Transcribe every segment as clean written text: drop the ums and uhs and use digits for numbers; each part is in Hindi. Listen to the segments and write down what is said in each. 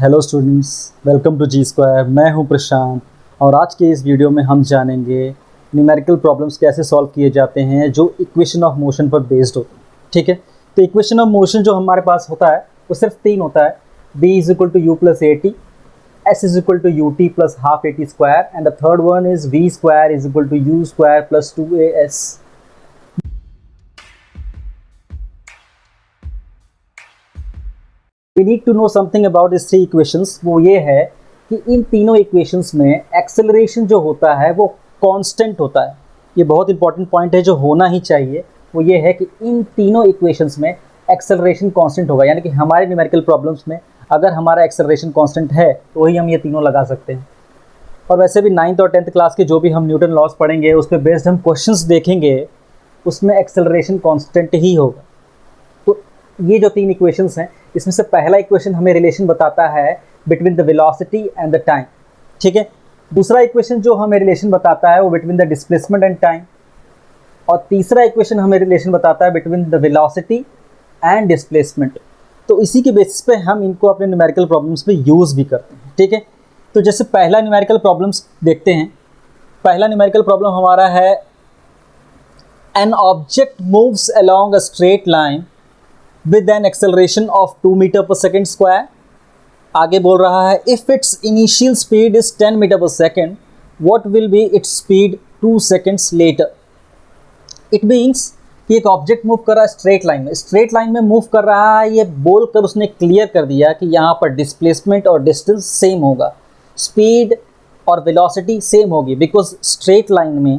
Hello students, welcome to G square. मैं हूं प्रशांत और आज के इस वीडियो में हम जानेंगे न्यूमेरिकल प्रॉब्लम्स कैसे सॉल्व किए जाते हैं जो इक्वेशन ऑफ मोशन पर बेस्ड होते हैं। ठीक है, तो इक्वेशन ऑफ मोशन जो हमारे पास होता है वो सिर्फ तीन होता है। b is equal to u plus a t, s is equal to u t plus half a t square and the third one is v square is equal to u square plus 2as। We need to know something about these three equations। वो ये है कि इन तीनों इक्वेशंस में एक्सेलरेशन जो होता है वो कांस्टेंट होता है। ये बहुत इंपॉर्टेंट पॉइंट है जो होना ही चाहिए। वो ये है कि इन तीनों इक्वेशंस में एक्सेलरेशन कांस्टेंट होगा, यानी कि हमारे न्यूमेरिकल प्रॉब्लम्स में अगर हमारा एक्सेलरेशन कांस्टेंट है तो वही हम ये तीनों लगा सकते हैं। और वैसे भी 9th और 10th क्लास के जो भी हम न्यूटन लॉज पढ़ेंगे उस पर बेस्ड हम क्वेश्चंस देखेंगे, उसमें एक्सेलरेशन कांस्टेंट ही होगा। तो ये जो तीन इक्वेशंस हैं, इसमें से पहला इक्वेशन हमें रिलेशन बताता है between the velocity and the time. ठीक है, दूसरा इक्वेशन जो हमें रिलेशन बताता है वो between the displacement and time, और तीसरा इक्वेशन हमें रिलेशन बताता है between the velocity and displacement. तो इसी के बेसिस पे हम इनको अपने न्यूमेरिकल प्रॉब्लम्स में यूज़ भी करते हैं। ठीक है, तो जैसे पहला न्यूमेरिकल प्रॉब्लम्स देखते हैं। पहला न्यूमेरिकल प्रॉब्लम हमारा है an object moves along a straight line with an acceleration of 2 meter per second square। आगे बोल रहा है if its initial speed is 10 meter per second, what will be its speed 2 seconds later। It means कि एक ऑब्जेक्ट मूव कर रहा है स्ट्रेट लाइन में, स्ट्रेट लाइन में मूव कर रहा है। ये बोल कर उसने क्लियर कर दिया कि यहाँ पर डिस्प्लेसमेंट और डिस्टेंस सेम होगा, स्पीड और वेलोसिटी सेम होगी, बिकॉज स्ट्रेट लाइन में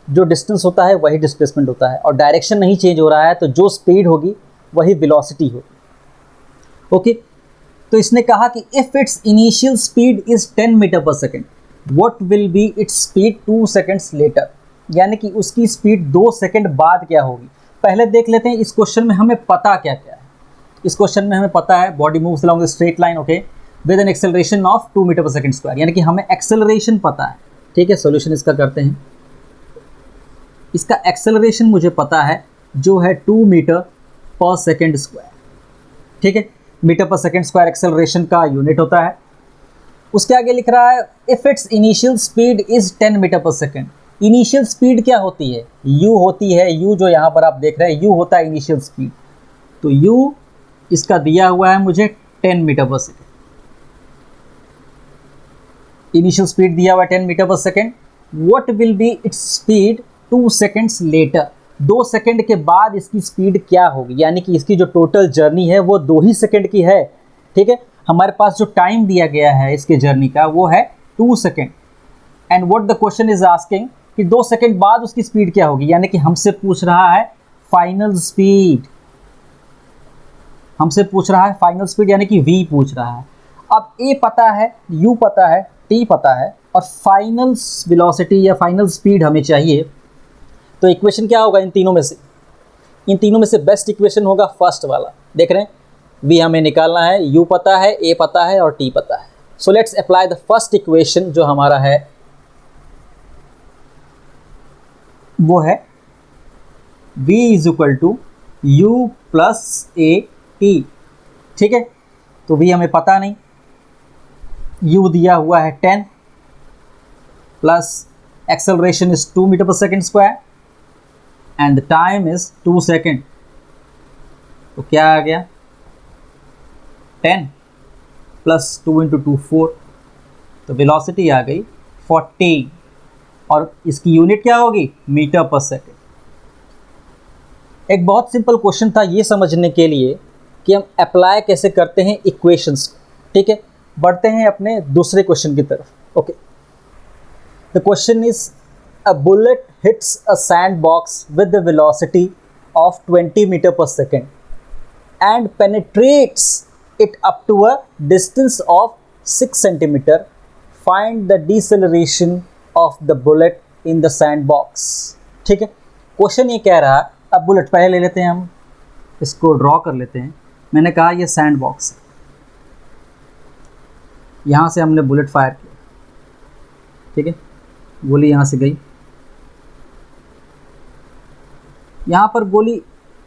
जो डिस्टेंस होता है वही डिस्प्लेसमेंट होता है और डायरेक्शन नहीं चेंज हो रहा है, तो जो स्पीड होगी वही वेलोसिटी होगी। ओके, तो इसने कहा कि if it's initial speed is 10 metre per second, what will be its speed 2 seconds later, यानी कि उसकी स्पीड 2 सेकेंड बाद क्या होगी। पहले देख लेते हैं इस क्वेश्चन में हमें पता क्या क्या है। इस क्वेश्चन में हमें पता है body moves along the straight line, okay, with an acceleration of 2 metre per second square, यानी कि हमें एक्सेलरेशन पता है। ठीक है, सोल्यूशन इसका करते हैं। इसका एक्सेलरेशन मुझे पता है जो है 2 मीटर पर सेकेंड स्क्वायर। ठीक है, metre per second square acceleration का यूनिट होता है। उसके आगे लिख रहा है if it's initial speed is 10 metre per second. Initial speed क्या होती है? u होती है। u जो यहाँ पर आप देख रहे हैं u होता है इनिशियल स्पीड। तो u इसका दिया हुआ है मुझे 10 metre per second. Initial speed दिया हुआ है 10 metre per second. What will be its speed 2 seconds later. 2 second के बाद इसकी स्पीड क्या होगी, यानी कि इसकी जो टोटल जर्नी है वो 2 ही सेकंड की है। ठीक है, हमारे पास जो टाइम दिया गया है इसके जर्नी का वो है 2 second. And what the question is asking कि 2 सेकंड बाद उसकी स्पीड क्या होगी, यानी कि हमसे पूछ रहा है फाइनल स्पीड। हमसे पूछ रहा है फाइनल स्पीड, यानी कि v पूछ रहा है। अब a पता है, u पता है, t पता है, और फाइनल वेलोसिटी या फाइनल स्पीड हमें चाहिए। तो इक्वेशन क्या होगा इन तीनों में से? इन तीनों में से बेस्ट इक्वेशन होगा फर्स्ट वाला। देख रहे हैं, v हमें निकालना है, u पता है, a पता है और t पता है। So let's apply the first equation जो हमारा है वो है v is equal to u plus a t। ठीक है, तो v हमें पता नहीं, u दिया हुआ है 10 plus acceleration is 2 metre per second square and the time is 2 second. तो क्या आ गया? 10 प्लस 2 इंटू 2 4, तो वेलोसिटी आ गई 40 और इसकी यूनिट क्या होगी? Metre per second. एक बहुत सिंपल क्वेश्चन था ये समझने के लिए कि हम अप्लाई कैसे करते हैं इक्वेशंस को। ठीक है, बढ़ते हैं अपने दूसरे क्वेश्चन की तरफ। Okay, the question is a bullet hits a sandbox with the velocity of 20 meter per second and penetrates it up to a distance of 6 centimeter. Find the deceleration of the bullet in the sandbox। ठीक है, क्वेश्चन ये कह रहा है, अब बुलेट पहले ले लेते हैं, हम इसको ड्रॉ कर लेते हैं। मैंने कहा ये सैंड बॉक्स है, यहाँ से हमने बुलेट फायर किया। ठीक है, गोली यहाँ से गई, यहाँ पर गोली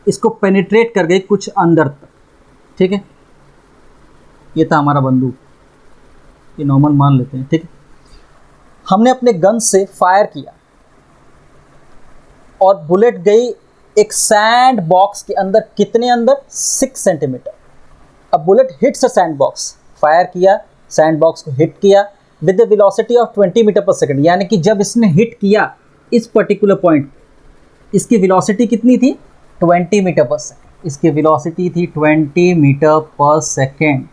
इसको पेनिट्रेट कर गई कुछ अंदर तक। ठीक है, ये था हमारा बंदूक। ये नॉर्मल मान लेते हैं, ठीक है। हमने अपने गन से फायर किया और बुलेट गई एक सैंड बॉक्स के अंदर, कितने अंदर, 6 सेंटीमीटर। अब bullet hits a sand box, fire किया, सैंड बॉक्स को हिट किया with the velocity of 20 metre per second, यानी कि जब इसने हिट किया इस पर्टिकुलर पॉइंट, इसकी वेलोसिटी कितनी थी, 20 मीटर पर सेकंड। इसकी वेलोसिटी थी 20 मीटर पर सेकंड,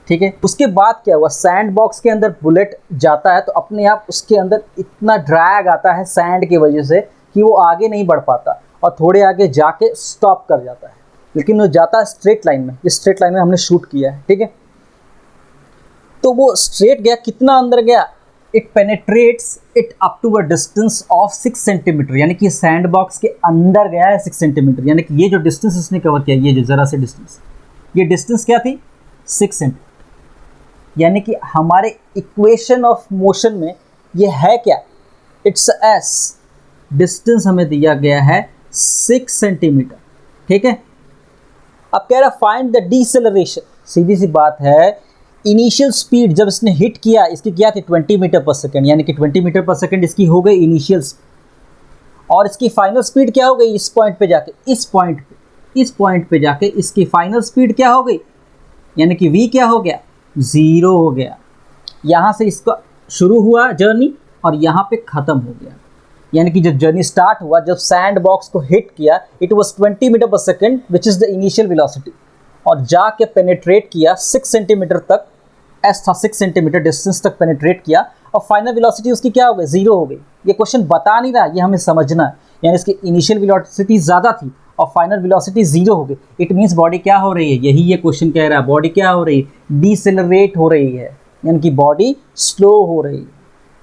ठीक है। उसके बाद क्या हुआ, सैंड बॉक्स के अंदर बुलेट जाता है तो अपने आप उसके अंदर इतना ड्रैग आता है सैंड की वजह से कि वो आगे नहीं बढ़ पाता और थोड़े आगे जाके स्टॉप कर जाता है, लेकिन वो जाता है स्ट्रेट लाइन में। इस स्ट्रेट लाइन में हमने शूट किया है, ठीक है। तो वो स्ट्रेट गया, कितना अंदर गया, it penetrates it up to a distance of 6 centimetre, यानी कि सैंड बॉक्स के अंदर गया है 6 सेंटीमीटर, यानी कि ये जो डिस्टेंस उसने कवर किया, ये जो जरा से डिस्टेंस, ये डिस्टेंस क्या थी, 6 सेंटीमीटर। यानी कि हमारे इक्वेशन ऑफ मोशन में ये है क्या, इट्स एस, डिस्टेंस हमें दिया गया है 6 सेंटीमीटर, ठीक है। अब कह रहा फाइंड द डीसेलरेशन, सीधी सी बात है, इनिशियल स्पीड जब इसने हिट किया इसकी क्या थी, 20 मीटर पर सेकंड, यानी कि 20 मीटर पर सेकंड इसकी हो गई इनिशियल स्पीड, और इसकी फाइनल स्पीड क्या हो गई, इस पॉइंट पे जाके, इस पॉइंट पे जाके इसकी फाइनल स्पीड क्या हो गई, यानी कि v क्या हो गया, 0 हो गया। यहाँ से इसका शुरू हुआ जर्नी और यहाँ पे ख़त्म हो गया, यानी कि जब जर्नी स्टार्ट हुआ, जब सैंड बॉक्स को हिट किया, it was 20 metre per second which is the initial velocity, और जाके पेनेट्रेट किया 6 सेंटीमीटर तक, एस था 6 सेंटीमीटर डिस्टेंस तक पेनेट्रेट किया, और फाइनल वेलोसिटी उसकी क्या हो गई, 0 हो गई। ये क्वेश्चन बता नहीं रहा, ये हमें समझना है, यानी इसकी इनिशियल वेलोसिटी ज़्यादा थी और फाइनल वेलोसिटी 0 हो गई। इट मीन्स बॉडी क्या हो रही है, यही ये क्वेश्चन कह रहा है, बॉडी क्या हो रही है, डीसेलरेट हो रही है, यानी कि बॉडी स्लो हो रही है,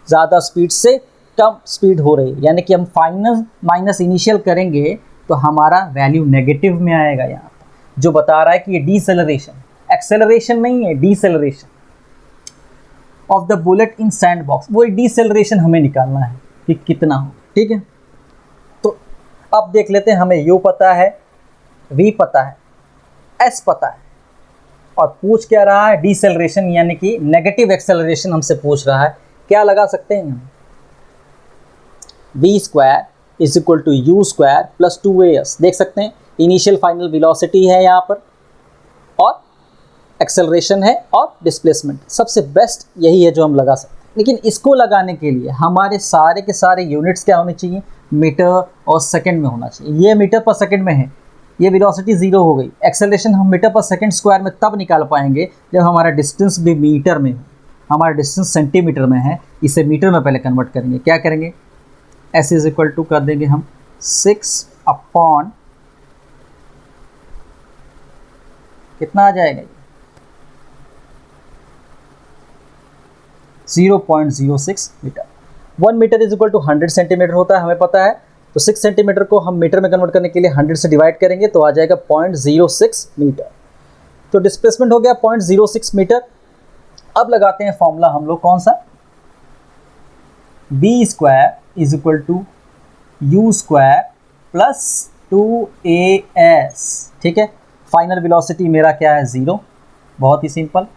ज़्यादा स्पीड से कम स्पीड हो रही है। यानी कि हम फाइनल माइनस इनिशियल करेंगे तो हमारा वैल्यू नेगेटिव में आएगा, यहाँ पर जो बता रहा है कि ये डीसेलरेशन, एक्सेलरेशन नहीं है, deceleration of the bullet in sand box, वो डीसेलरेशन हमें निकालना है कि कितना हो, ठीक है। तो अब देख लेते हैं, हमें यू पता है, वी पता है, एस पता है, और पूछ क्या रहा है, डीसेलरेशन यानी कि नेगेटिव एक्सेलरेशन हमसे पूछ रहा है। क्या लगा सकते हैं हम, v square is equal to u square plus 2as, देख सकते हैं इनिशियल फाइनल वेलोसिटी है यहाँ पर, और एक्सेलरेशन है, और डिस्प्लेसमेंट, सबसे बेस्ट यही है जो हम लगा सकते हैं। लेकिन इसको लगाने के लिए हमारे सारे के सारे यूनिट्स क्या होने चाहिए, मीटर और सेकंड में होना चाहिए। ये मीटर पर सेकंड में है, ये वेलोसिटी 0 हो गई। एक्सेलरेशन हम मीटर पर सेकंड स्क्वायर में तब निकाल पाएंगे जब हमारा डिस्टेंस भी मीटर में हो, हमारा डिस्टेंस सेंटीमीटर में है, इसे मीटर में पहले कन्वर्ट करेंगे। क्या करेंगे, s इज इक्वल टू कर देंगे हम 6 अपॉन, कितना आ जाएगा, 0.06 metre. 1 metre is equal to 100 centimetre होता है, हमें पता है। तो 6 सेंटीमीटर को हम मीटर में कन्वर्ट करने के लिए 100 से डिवाइड करेंगे तो आ जाएगा 0.06 मीटर। तो डिस्प्लेसमेंट हो गया 0.06 मीटर। अब लगाते हैं फॉर्मूला हम लोग, कौन सा, b square is equal to u square plus 2as, ठीक है। फाइनल वेलोसिटी मेरा क्या है, 0, बहुत ही simple,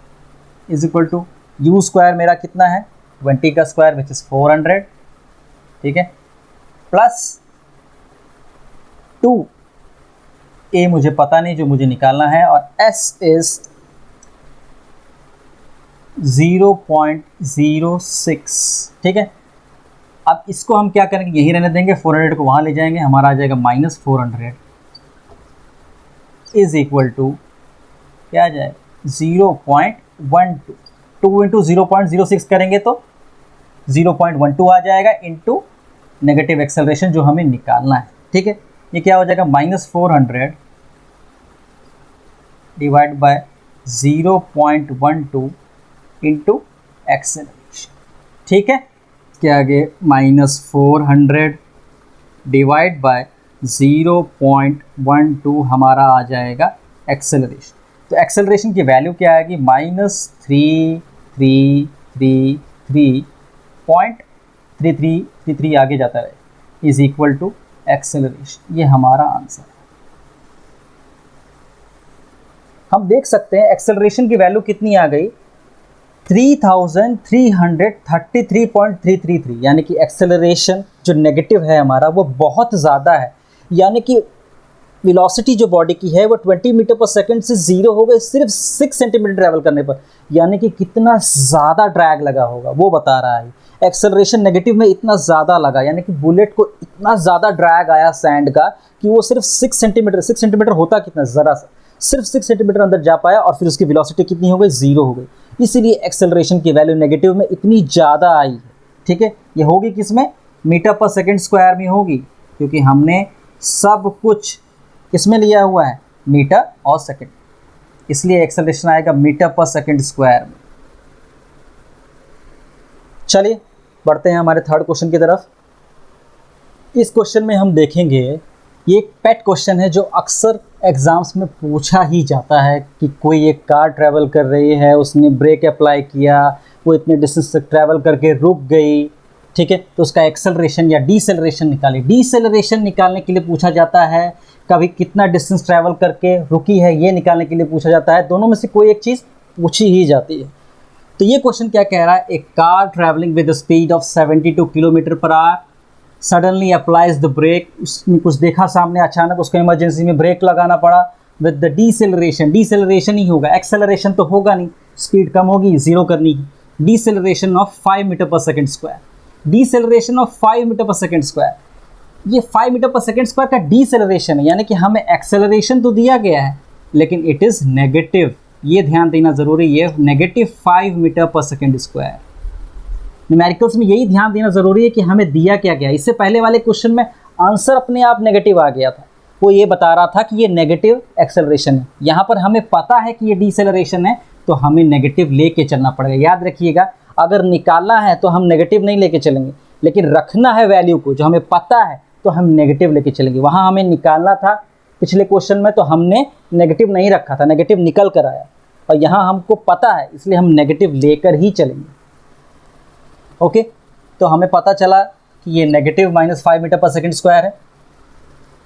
is equal to u square मेरा कितना है, 20 का स्क्वायर विच इज़ 400, ठीक है, प्लस 2a मुझे पता नहीं, जो मुझे निकालना है, और s इज 0.06, ठीक है। अब इसको हम क्या करेंगे, यही रहने देंगे, 400 को वहाँ ले जाएंगे, हमारा आ जाएगा -400 इज इक्वल टू क्या आ जाएगा, 0.12, 2 इंटू 0.06 करेंगे तो 0.12 आ जाएगा, इंटू नेगेटिव एक्सेलरेशन जो हमें निकालना है, ठीक है। ये क्या हो जाएगा, -400 डिवाइड बाय 0.12 इंटू एक्सेलरेशन, ठीक है। क्या आ गया, -400 डिवाइड बाय 0.12 हमारा आ जाएगा एक्सेलरेशन। तो एक्सेलरेशन की वैल्यू क्या आएगी, -3333.3333 आगे जाता रहे, इज इक्वल टू एक्सेलरेशन। ये हमारा आंसर है। हम देख सकते हैं एक्सेलरेशन की वैल्यू कितनी आ गई, 3,333.333, यानी कि एक्सेलरेशन जो नेगेटिव है हमारा वो बहुत ज़्यादा है, यानी कि वेलोसिटी जो बॉडी की है वो 20 मीटर पर सेकंड से ज़ीरो हो गए सिर्फ 6 सेंटीमीटर ट्रैवल करने पर, यानी कि कितना ज़्यादा ड्रैग लगा होगा वो बता रहा है। एक्सेलरेशन नेगेटिव में इतना ज़्यादा लगा, यानी कि बुलेट को इतना ज़्यादा ड्रैग आया सैंड का कि वो सिर्फ 6 सेंटीमीटर होता कितना, ज़रा सा सिर्फ 6 सेंटीमीटर अंदर जा पाया और फिर उसकी वेलोसिटी कितनी हो गई, ज़ीरो हो गई। इसीलिए एक्सेलरेशन की वैल्यू नेगेटिव में इतनी ज़्यादा आई है। ठीक है, ये होगी किस में, मीटर पर सेकंड स्क्वायर में होगी, क्योंकि हमने सब कुछ किसमें लिया हुआ है, मीटर और सेकंड, इसलिए एक्सेलरेशन आएगा मीटर पर सेकंड स्क्वायर में। चलिए बढ़ते हैं हमारे थर्ड क्वेश्चन की तरफ। इस क्वेश्चन में हम देखेंगे, ये एक पेट क्वेश्चन है जो अक्सर एग्जाम्स में पूछा ही जाता है कि कोई एक कार ट्रैवल कर रही है, उसने ब्रेक अप्लाई किया, वो इतने डिस्टेंस तक ट्रैवल करके रुक गई, ठीक है, तो उसका एक्सेलरेशन या डीसेलरेशन निकाले। डीसेलरेशन निकालने के लिए पूछा जाता है, कभी कितना डिस्टेंस ट्रैवल करके रुकी है ये निकालने के लिए पूछा जाता है, दोनों में से कोई एक चीज़ पूछी ही जाती है। तो ये क्वेश्चन क्या कह रहा है, एक car travelling with the speed of 72 kilometre per hour suddenly applies the brake, उसने कुछ देखा सामने, अचानक उसको इमरजेंसी में ब्रेक लगाना पड़ा। विद द डीसेलरेशन, डीसेलरेशन ही होगा, एक्सेलरेशन तो होगा नहीं, स्पीड कम होगी, जीरो करनी है। Deceleration of 5 metre per second square, deceleration of 5 metre per second square, ये 5 मीटर पर सेकंड स्क्वायर का डीसेलरेशन है, यानी कि हमें एक्सेलरेशन तो दिया गया है लेकिन इट इज़ नेगेटिव, ये ध्यान देना ज़रूरी है, negative 5 metre per second square. Numericals में यही ध्यान देना ज़रूरी है कि हमें दिया क्या गया। इससे पहले वाले क्वेश्चन में आंसर अपने आप नेगेटिव आ गया था, वो ये बता रहा था कि ये नेगेटिव एक्सेलरेशन है। यहाँ पर हमें पता है कि ये डीसेलरेशन है तो हमें नेगेटिव लेके चलना पड़ेगा। याद रखिएगा, अगर निकालना है तो हम नेगेटिव नहीं लेके चलेंगे, लेकिन रखना है वैल्यू को जो हमें पता है तो हम नेगेटिव लेके चलेंगे। वहाँ हमें निकालना था पिछले क्वेश्चन में तो हमने नेगेटिव नहीं रखा था, नेगेटिव निकल कर आया, और यहाँ हमको पता है इसलिए हम नेगेटिव लेकर ही चलेंगे। ओके, तो हमें पता चला कि ये negative -5 metre per second square है।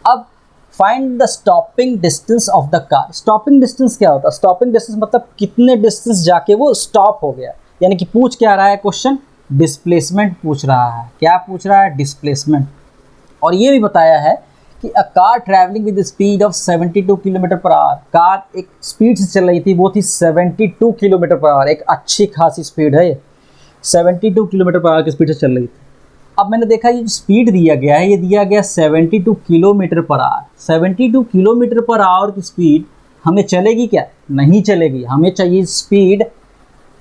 अब find the stopping distance of the car. Stopping distance क्या होता है, स्टॉपिंग डिस्टेंस मतलब कितने डिस्टेंस जाके वो स्टॉप हो गया, यानी कि पूछ क्या रहा है क्वेश्चन, डिस्प्लेसमेंट पूछ रहा है। क्या पूछ रहा है, डिस्प्लेसमेंट। और ये भी बताया है कि a car travelling with speed of 72 kilometre per our, car एक स्पीड से चल रही थी, वो थी 72 किलोमीटर पर आवर, एक अच्छी खासी स्पीड है, 72 किलोमीटर पर आवर की स्पीड से चल रही थी। अब मैंने देखा ये स्पीड दिया गया है, ये दिया गया 72 kilometre per our. 72 kilometre per our की स्पीड हमें चलेगी क्या, नहीं चलेगी, हमें चाहिए स्पीड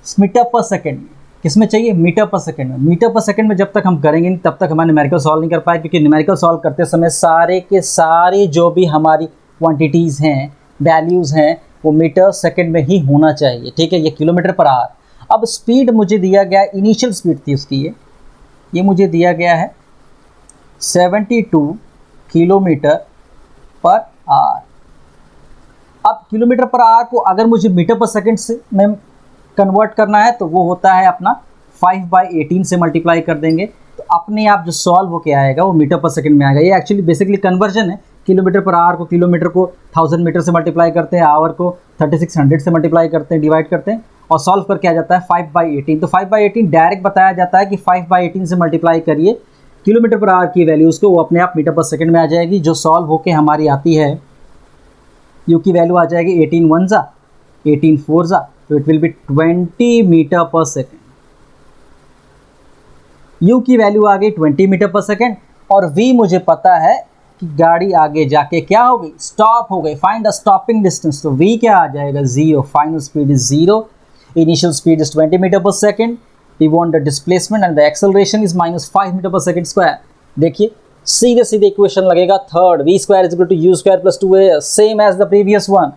मीटर पर सेकेंड में। किस में चाहिए, मीटर पर सेकेंड में। मीटर पर सेकेंड में जब तक हम करेंगे नहीं तब तक हमारे न्यूमेरिकल सॉल्व नहीं कर पाए, क्योंकि न्यूमेरिकल सॉल्व करते समय सारे के सारे जो भी हमारी क्वांटिटीज़ हैं, वैल्यूज़ हैं, वो मीटर सेकेंड में ही होना चाहिए। ठीक है, ये किलोमीटर पर आवर। अब स्पीड मुझे दिया गया, इनिशियल स्पीड थी उसकी, ये मुझे दिया गया है 72 किलोमीटर पर आवर। अब किलोमीटर पर आवर को अगर मुझे मीटर पर सेकेंड से में कन्वर्ट करना है तो वो होता है अपना 5/18 से मल्टीप्लाई कर देंगे, तो अपने आप जो सॉल्व होके आएगा वो मीटर पर सेकेंड में आएगा। ये एक्चुअली बेसिकली कन्वर्जन है, किलोमीटर पर आवर को किलोमीटर को 1000 मीटर से मल्टीप्लाई करते हैं, आवर को 3600 से मल्टीप्लाई करते हैं, डिवाइड करते हैं, और सॉल्व करके आ जाता है 5/18। तो 5/18 डायरेक्ट बताया जाता है कि 5/18 से मल्टीप्लाई करिए किलोमीटर पर आवर की वैल्यूज़ को, वो अपने आप मीटर पर सेकेंड में आ जाएगी, जो सॉल्व होके हमारी आती है, यू की वैल्यू आ जाएगी 18 1 जा 18 4 जा, तो it will be 20 metre per second. You की वैल्यू आ गई 20 मीटर पर सेकेंड, और वी मुझे पता है कि गाड़ी आगे जाके क्या हो गई, स्टॉप हो गई। फाइंड द स्टॉपिंग डिस्टेंस, तो वी क्या आ जाएगा, 0, final speed is 0, initial speed is 20 meter per second, we want the displacement and the acceleration is -5 meter per second square। देखिए सीधे सीधे इक्वेशन लगेगा, third v square is equal to u square plus 2a, same as the previous one.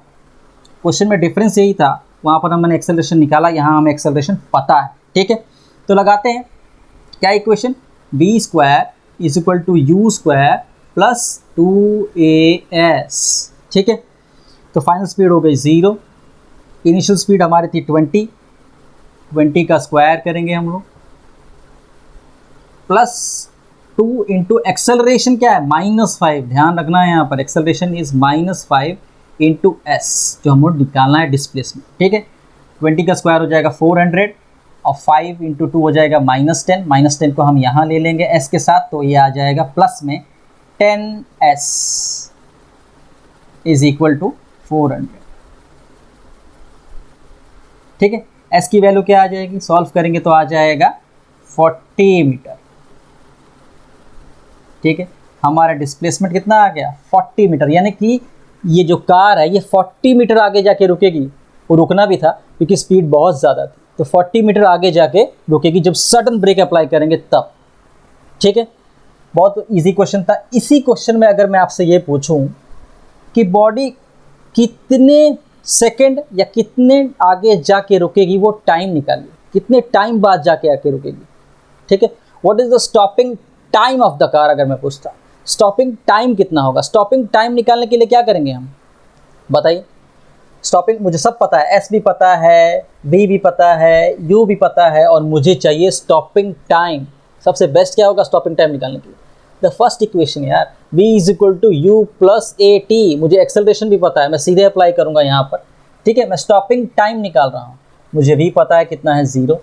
Question में डिफरेंस यही था, वहाँ पर हमने एक्सेलरेशन निकाला, यहाँ हमें एक्सेलरेशन पता है। ठीक है, तो लगाते हैं क्या equation, v square is equal to u square plus 2as। ठीक है, तो फाइनल स्पीड हो गई 0, इनिशियल स्पीड हमारी थी 20 का स्क्वायर करेंगे हम लोग, प्लस 2 इंटू एक्सेलरेशन क्या है, -5। ध्यान रखना है यहाँ पर एक्सेलरेशन इज -5 इंटू एस, जो हम लोग निकालना है डिस्प्लेसमेंट। ठीक है, 20 का स्क्वायर हो जाएगा 400, और 5 इंटू 2 हो जाएगा -10, -10 को हम यहाँ ले लेंगे s के साथ, तो ये आ जाएगा प्लस में 10s इज इक्वल टू 400। ठीक है, s की वैल्यू क्या आ जाएगी, सॉल्व करेंगे तो आ जाएगा 40 मीटर। ठीक है, हमारा डिस्प्लेसमेंट कितना आ गया 40 मीटर, यानी कि ये जो कार है ये 40 मीटर आगे जाके रुकेगी। वो रुकना भी था क्योंकि स्पीड बहुत ज़्यादा थी, तो 40 मीटर आगे जाके रुकेगी जब सडन ब्रेक अप्लाई करेंगे तब। ठीक है, बहुत इजी क्वेश्चन था। इसी क्वेश्चन में अगर मैं आपसे ये पूछूं कि बॉडी कितने सेकंड या कितने आगे जाके रुकेगी, वो टाइम निकालिए, कितने टाइम बाद जाके आके रुकेगी। ठीक है, what is the stopping time of the car, अगर मैं पूछता स्टॉपिंग टाइम कितना होगा। स्टॉपिंग टाइम निकालने के लिए क्या करेंगे हम, बताइए। स्टॉपिंग मुझे सब पता है, एस भी पता है, बी भी पता है, यू भी पता है, और मुझे चाहिए स्टॉपिंग टाइम। सबसे बेस्ट क्या होगा स्टॉपिंग टाइम निकालने के लिए, द फर्स्ट इक्वेशन यार, v is equal to u plus a t. मुझे एक्सेलरेशन भी पता है, मैं सीधे अप्लाई करूंगा यहाँ पर। ठीक है, मैं स्टॉपिंग टाइम निकाल रहा हूँ, मुझे v पता है कितना है 0,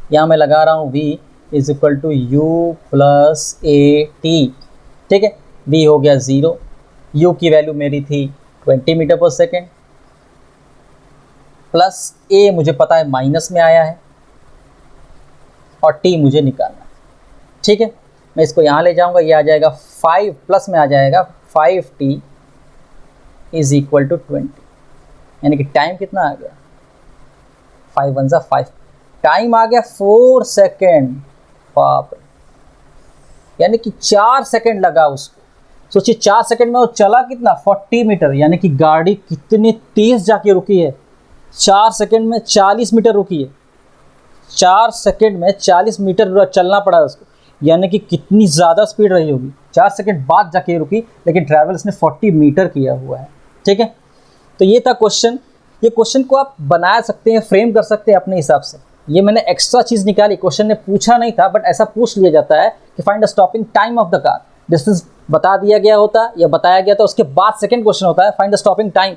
यहाँ मैं लगा रहा हूँ v is equal to u plus a t. ठीक है, v हो गया 0, u की वैल्यू मेरी थी 20 metre per second, plus a मुझे पता है माइनस में आया है, और t मुझे निकालना है। ठीक है, मैं इसको यहाँ ले जाऊँगा, ये आ जाएगा 5 प्लस में आ जाएगा 5t इज इक्वल टू 20, यानी कि टाइम कितना आ गया 5 1 5, टाइम आ गया 4 सेकेंड। बाप रे, यानी कि 4 सेकेंड लगा उसको। सोचिए 4 सेकेंड में वो चला कितना 40 मीटर, यानी कि गाड़ी कितनी तेज जाके रुकी है। 4 सेकेंड में 40 मीटर रुकी है, 4 सेकेंड में 40 मीटर चलना पड़ा उसको, यानी कि कितनी ज़्यादा स्पीड रही होगी। 4 सेकेंड बाद जाके रुकी, लेकिन ट्रैवल इसने 40 मीटर किया हुआ है। ठीक है, तो ये था क्वेश्चन। ये क्वेश्चन को आप बना सकते हैं, फ्रेम कर सकते हैं अपने हिसाब से। ये मैंने एक्स्ट्रा चीज़ निकाली, क्वेश्चन ने पूछा नहीं था, बट ऐसा पूछ लिया जाता है कि find the stopping time of the car. Distance बता दिया गया होता या बताया गया था, उसके बाद सेकेंड क्वेश्चन होता है फाइंड द स्टॉपिंग टाइम।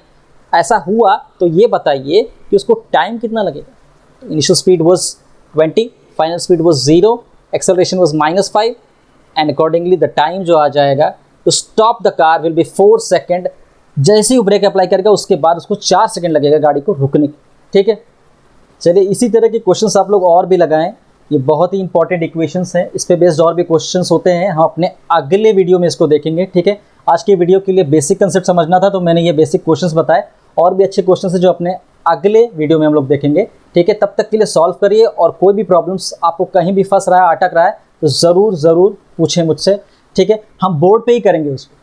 ऐसा हुआ तो ये बताइए कि उसको टाइम कितना लगेगा। Initial speed was 20, final speed was 0, acceleration was -5, and accordingly the time जो आ जाएगा to stop the car will be 4 second. जैसे ही ब्रेक अप्लाई करेगा उसके बाद उसको 4 सेकेंड लगेगा गाड़ी को रुकने की। ठीक है, चलिए इसी तरह के क्वेश्चंस आप लोग और भी लगाएं, ये बहुत ही इंपॉर्टेंट इक्वेशंस हैं, इस पे बेस्ड और भी क्वेश्चंस होते हैं, हम अपने अगले वीडियो में इसको देखेंगे। ठीक है, आज के वीडियो के लिए बेसिक कंसेप्ट समझना था तो मैंने ये बेसिक क्वेश्चंस बताए, और भी अच्छे क्वेश्चंस हैं जो अपने अगले वीडियो में हम लोग देखेंगे। ठीक है, तब तक के लिए सॉल्व करिए, और कोई भी प्रॉब्लम्स आपको कहीं भी फंस रहा है, अटक रहा है, तो ज़रूर पूछें मुझसे। ठीक है, हम बोर्ड पे ही करेंगे उसको,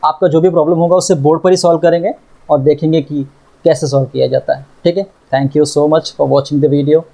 आपका जो भी प्रॉब्लम होगा उससे बोर्ड पर ही सॉल्व करेंगे और देखेंगे कि कैसे सॉल्व किया जाता है। ठीक है, thank you so much for watching the video.